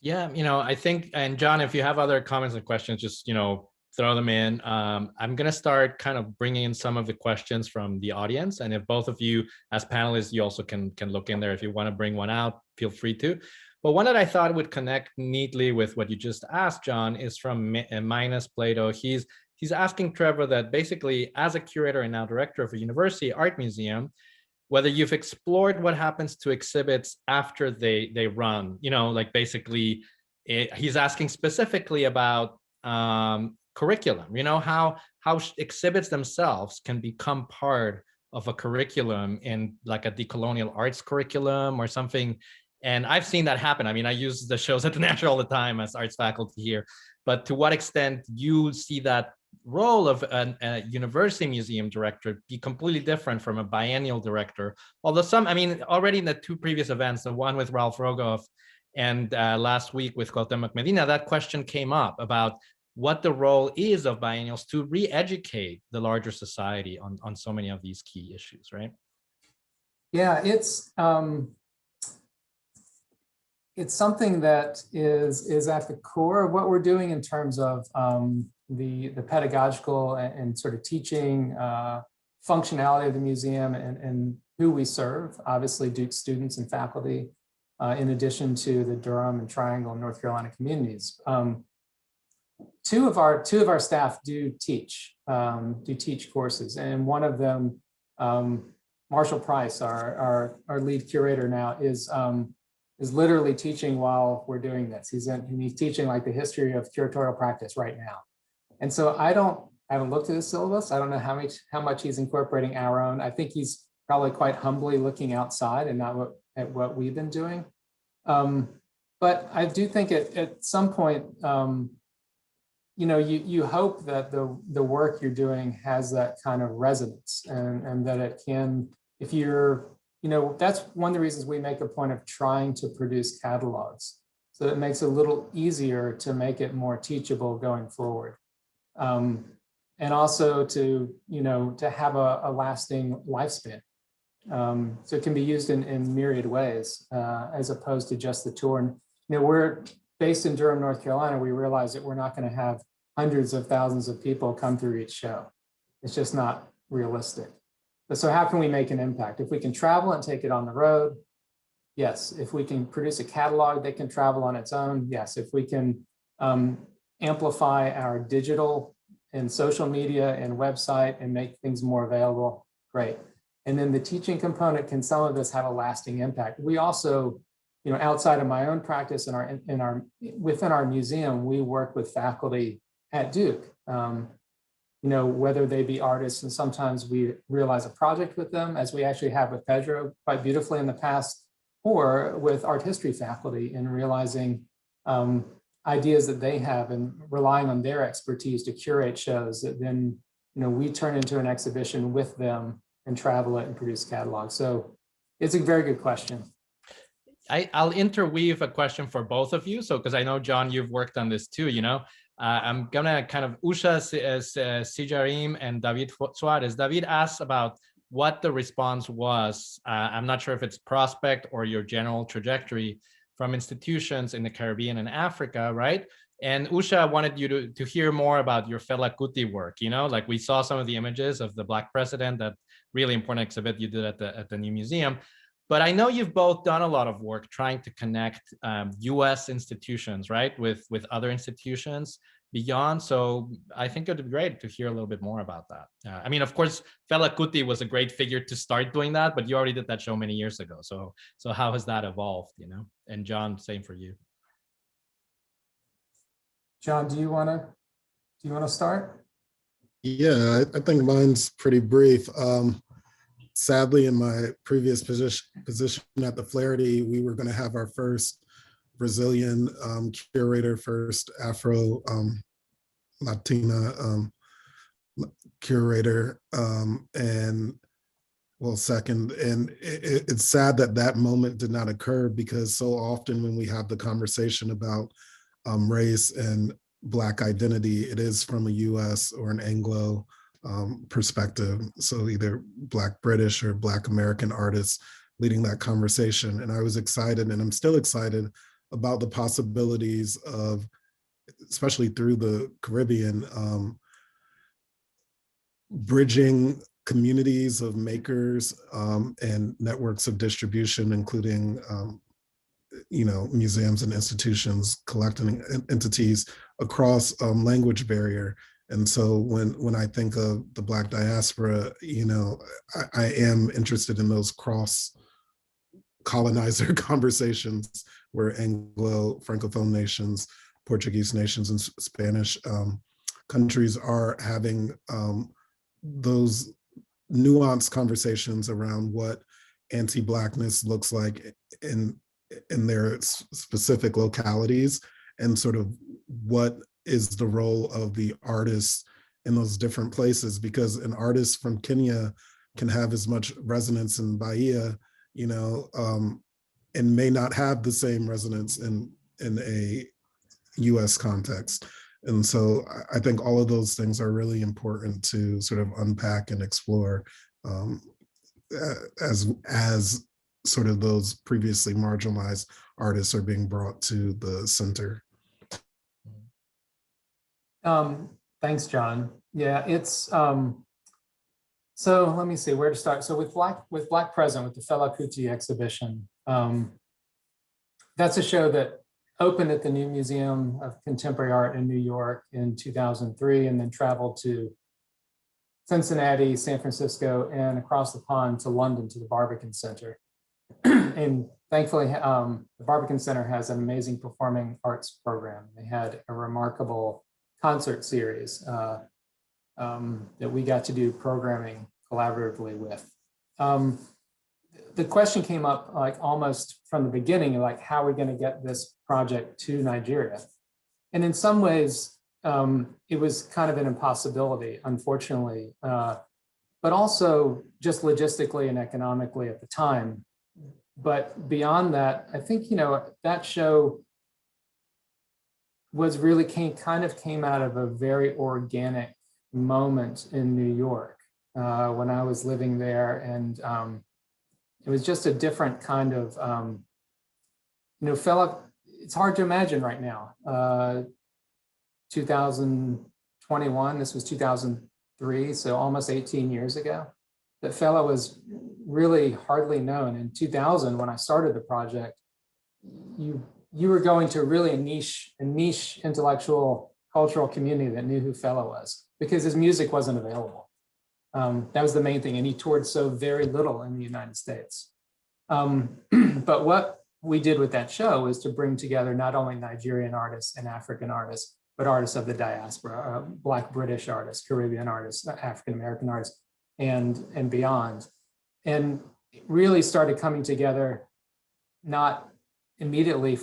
Yeah, you know, I think, and John, if you have other comments and questions, just, you know, throw them in. I'm going to start kind of bringing in some of the questions from the audience. And if both of you as panelists, you also can look in there. If you want to bring one out, feel free to. But one that I thought would connect neatly with what you just asked, John, is from Minus Plato. He's asking Trevor that basically as a curator and now director of a university art museum, whether you've explored what happens to exhibits after they run, you know, like basically he's asking specifically about curriculum, you know, how exhibits themselves can become part of a curriculum in like a decolonial arts curriculum or something. And I've seen that happen. I mean, I use the shows at the Nasher all the time as arts faculty here, but to what extent you see that role of a university museum director be completely different from a biennial director. Although some, I mean, already in the two previous events, the one with Ralph Rogoff and last week with Cuauhtemoc Medina, that question came up about what the role is of biennials to re-educate the larger society on so many of these key issues, right? Yeah, it's something that is at the core of what we're doing in terms of the pedagogical and sort of teaching functionality of the museum and who we serve, obviously Duke students and faculty, in addition to the Durham and Triangle and North Carolina communities. Two of our staff do teach courses, and one of them, Marshall Price, our lead curator now, is literally teaching while we're doing this. He's teaching like the history of curatorial practice right now. And so I haven't looked at his syllabus. I don't know how much he's incorporating our own. I think he's probably quite humbly looking outside and not at what we've been doing. But I do think at some point, you hope that the work you're doing has that kind of resonance, and that it can, if you're, that's one of the reasons we make a point of trying to produce catalogs. So it makes it a little easier to make it more teachable going forward. And also to have a lasting lifespan. So it can be used in myriad ways, as opposed to just the tour. And we're based in Durham, North Carolina. We realize that we're not going to have hundreds of thousands of people come through each show. It's just not realistic. But so how can we make an impact? If we can travel and take it on the road, yes. If we can produce a catalog that can travel on its own, yes. If we can amplify our digital and social media and website and make things more available, great. And then the teaching component, can some of this have a lasting impact? We also, outside of my own practice within our museum, we work with faculty at Duke, whether they be artists, and sometimes we realize a project with them, as we actually have with Pedro quite beautifully in the past, or with art history faculty, in realizing ideas that they have and relying on their expertise to curate shows that then we turn into an exhibition with them and travel it and produce catalogs. So it's a very good question. I'll interweave a question for both of you. So, because I know, John, you've worked on this too, I'm gonna kind of Usha Sijarim and David Suarez. David asked about what the response was. I'm not sure if it's prospect or your general trajectory from institutions in the Caribbean and Africa, right? And Usha wanted you to hear more about your Fela Kuti work. Like we saw some of the images of the Black president, that really important exhibit you did at the new museum. But I know you've both done a lot of work trying to connect U.S. institutions, right, with other institutions beyond. So I think it would be great to hear a little bit more about that. I mean, of course, Fela Kuti was a great figure to start doing that, but you already did that show many years ago. So how has that evolved, And John, same for you. John, do you want to start? Yeah, I think mine's pretty brief. Sadly, in my previous position at the Flaherty, we were going to have our first Brazilian curator, first Afro Latina curator, and second. And it's sad that moment did not occur, because so often when we have the conversation about race and Black identity, it is from a US or an Anglo perspective. So either Black British or Black American artists leading that conversation. And I was excited, and I'm still excited about the possibilities of, especially through the Caribbean, bridging communities of makers and networks of distribution, including museums and institutions, collecting entities across language barrier. And so when I think of the Black diaspora, I am interested in those cross colonizer conversations where Anglo, Francophone nations, Portuguese nations, and Spanish countries are having those nuanced conversations around what anti-Blackness looks like in their specific localities, and sort of what is the role of the artists in those different places, because an artist from Kenya can have as much resonance in Bahia, you know, and may not have the same resonance in a US context. And so I think all of those things are really important to sort of unpack and explore as sort of those previously marginalized artists are being brought to the center. Thanks, John. Yeah, it's so let me see where to start. So with Black Present, with the Fela Kuti exhibition, that's a show that opened at the New Museum of Contemporary Art in New York in 2003, and then traveled to Cincinnati, San Francisco, and across the pond to London to the Barbican Center. And thankfully, the Barbican Center has an amazing performing arts program. They had a remarkable concert series that we got to do programming collaboratively with. The question came up like almost from the beginning, like how are we going to get this project to Nigeria? And in some ways, it was kind of an impossibility, unfortunately, but also just logistically and economically at the time. But beyond that, I think, you know, that show was really came out of a very organic moment in New York when I was living there. And it was just a different kind of, you know, Fela, it's hard to imagine right now. 2021, this was 2003, so almost 18 years ago, that Fela was really hardly known. In 2000, when I started the project, you were going to really a niche intellectual cultural community that knew who Fela was, because his music wasn't available. That was the main thing, and he toured so very little in the United States. But what we did with that show was to bring together not only Nigerian artists and African artists, but artists of the diaspora, Black British artists, Caribbean artists, African-American artists, and beyond. And it really started coming together, not immediately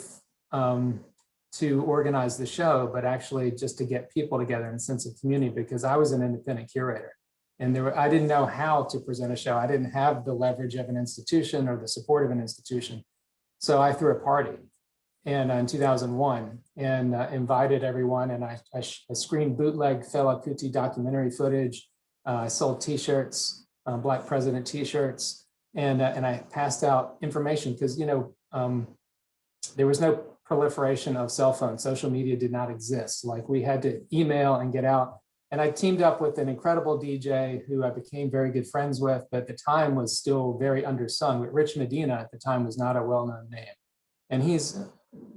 to organize the show, but actually just to get people together in a sense of community, because I was an independent curator. And I didn't know how to present a show. I didn't have the leverage of an institution or the support of an institution. So I threw a party in 2001 and invited everyone. And I screened bootleg Fela Kuti documentary footage. I sold t-shirts, Black President t-shirts. And I passed out information because, you know, there was no proliferation of cell phones. Social media did not exist. Like, we had to email and get out. And I teamed up with an incredible DJ who I became very good friends with, but at the time was still very undersung. Rich Medina at the time was not a well-known name. And he's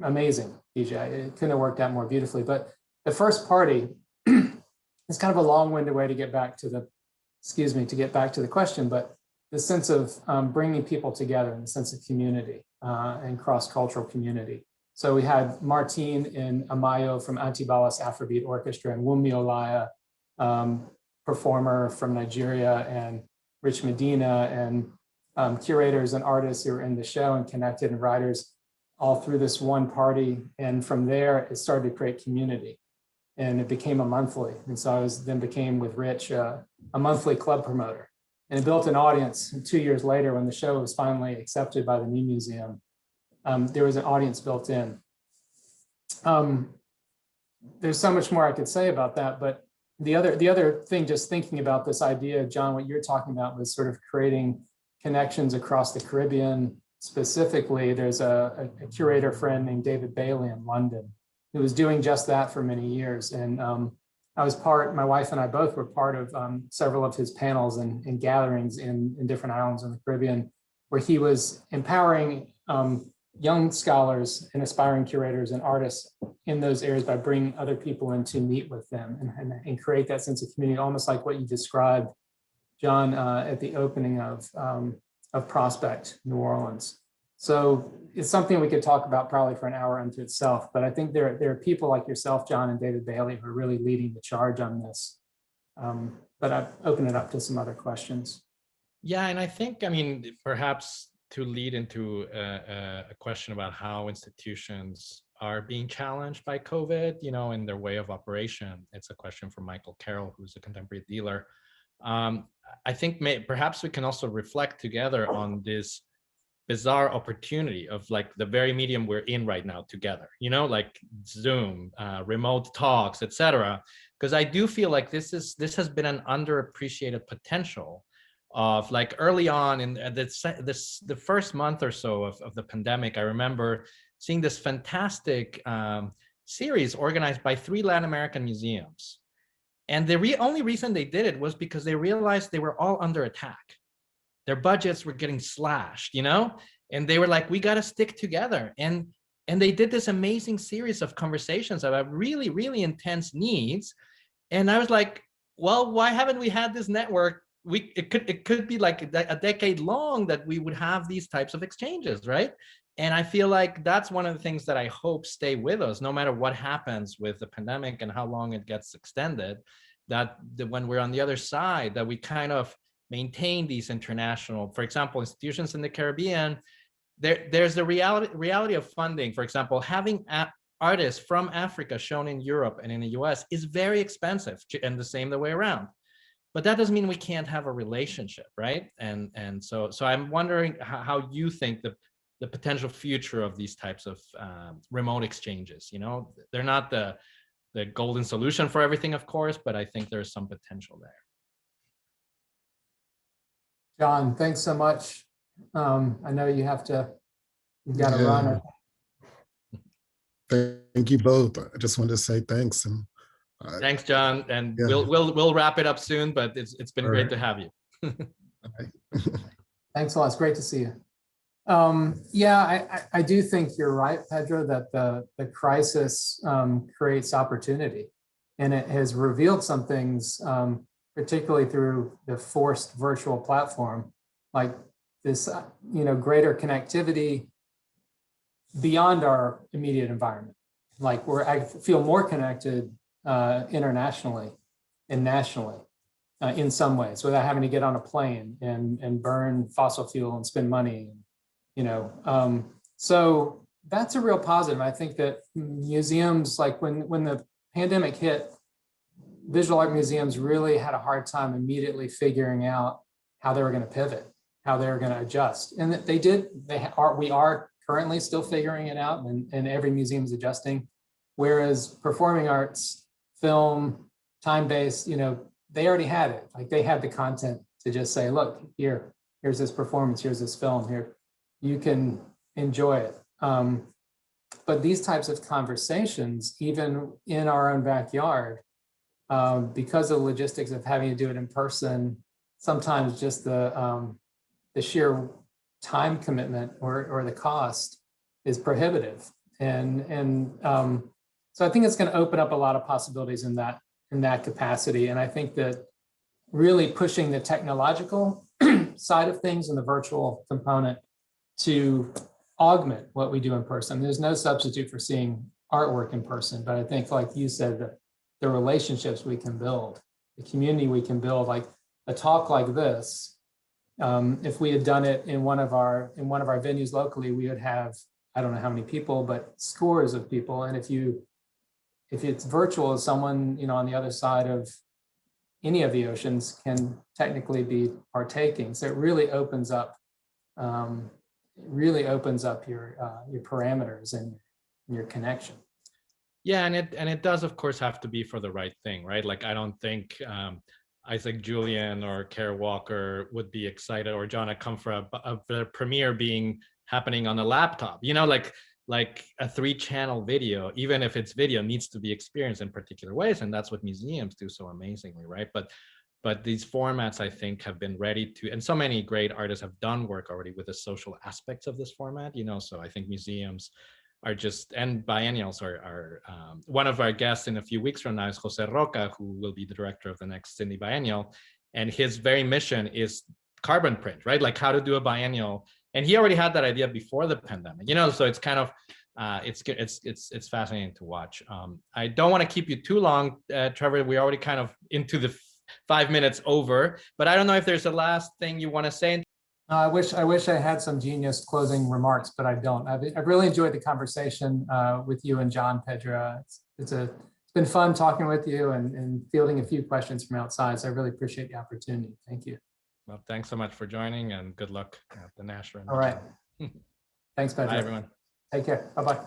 amazing DJ. It couldn't have worked out more beautifully. But the first party is kind of a long-winded way to get back to the question, but the sense of bringing people together in the sense of community and cross-cultural community. So we had Martine and Amayo from Antibalas Afrobeat Orchestra, and Wunmi Olaya, performer from Nigeria, and Rich Medina, and curators and artists who were in the show and connected, and writers, all through this one party. And from there, it started to create community, and it became a monthly. And so I then became with Rich a monthly club promoter, and it built an audience. And 2 years later, when the show was finally accepted by the New Museum, there was an audience built in. There's so much more I could say about that, but the other thing, just thinking about this idea, John, what you're talking about was sort of creating connections across the Caribbean. Specifically, there's a curator friend named David Bailey in London who was doing just that for many years. And I was my wife and I both were part of several of his panels and gatherings in different islands in the Caribbean, where he was empowering young scholars and aspiring curators and artists in those areas by bringing other people in to meet with them and create that sense of community, almost like what you described, John, at the opening of Prospect, New Orleans. So it's something we could talk about probably for an hour unto itself, but I think there are people like yourself, John, and David Bailey, who are really leading the charge on this. But I've opened it up to some other questions. Yeah, and I think, I mean, perhaps to lead into a question about how institutions are being challenged by COVID, in their way of operation. It's a question for Michael Carroll, who's a contemporary dealer. I think perhaps we can also reflect together on this bizarre opportunity of like the very medium we're in right now together, like Zoom, remote talks, etc. Because I do feel like this has been an underappreciated potential of like early on in the first month or so of the pandemic. I remember seeing this fantastic series organized by 3 Latin American museums. And the only reason they did it was because they realized they were all under attack. Their budgets were getting slashed, and they were like, we got to stick together. And they did this amazing series of conversations about really, really intense needs. And I was like, well, why haven't we had this network? It could be like a decade long that we would have these types of exchanges, right? And I feel like that's one of the things that I hope stay with us, no matter what happens with the pandemic and how long it gets extended, that when we're on the other side, that we kind of maintain these international, for example, institutions in the Caribbean. There's the reality of funding. For example, having artists from Africa shown in Europe and in the US is very expensive, and the way around. But that doesn't mean we can't have a relationship, right? And so I'm wondering how you think the potential future of these types of remote exchanges. They're not the golden solution for everything, of course, but I think there's some potential there. John, thanks so much. I know you've got to run. Thank you both. I just wanted to say thanks. And thanks, John. And we'll wrap it up soon, but it's been great to have you. Thanks a lot. It's great to see you. I do think you're right, Pedro, that the crisis creates opportunity, and it has revealed some things, particularly through the forced virtual platform, like this, greater connectivity beyond our immediate environment. Like I feel more connected internationally and nationally in some ways, without having to get on a plane and burn fossil fuel and spend money. So that's a real positive. I think that museums, like when the pandemic hit, visual art museums really had a hard time immediately figuring out how they were going to pivot, how they were going to adjust. And they did. We are currently still figuring it out, and every museum is adjusting. Whereas performing arts, film, time-based, they already had it. Like they had the content to just say, look, here's this performance, here's this film, here, you can enjoy it. But these types of conversations, even in our own backyard, because of the logistics of having to do it in person, sometimes just the sheer time commitment or the cost is prohibitive. And so I think it's going to open up a lot of possibilities in that capacity. And I think that really pushing the technological side of things and the virtual component to augment what we do in person. There's no substitute for seeing artwork in person, but I think, like you said, the relationships we can build, the community we can build, like a talk like this, if we had done it in one of our venues locally, we would have, I don't know how many people, but scores of people. And if it's virtual, someone your on the other side of any of the oceans can technically be partaking. So it really opens up your parameters and your connection. Yeah, and it does, of course, have to be for the right thing, right? Like, I don't think Isaac Julian or Kara Walker would be excited, or John Akomfrah, of the premiere happening on a laptop. Like a 3-channel video, even if it's video, needs to be experienced in particular ways, and that's what museums do so amazingly, right? But these formats, I think, have been ready to, and so many great artists have done work already with the social aspects of this format, so I think museums are just, and biennials are one of our guests in a few weeks from now is Jose Roca, who will be the director of the next Sydney Biennial. And his very mission is carbon print, right? Like how to do a biennial. And he already had that idea before the pandemic, so it's kind of, it's fascinating to watch. I don't want to keep you too long, Trevor. We're already kind of into the 5 minutes over, but I don't know if there's a last thing you want to say. I wish I had some genius closing remarks, but I don't. I've really enjoyed the conversation with you and John, Pedro. It's been fun talking with you and fielding a few questions from outside. So I really appreciate the opportunity. Thank you. Well, thanks so much for joining, and good luck at the Nasher. All right. Thanks, Pedro. Bye, everyone. Take care. Bye-bye.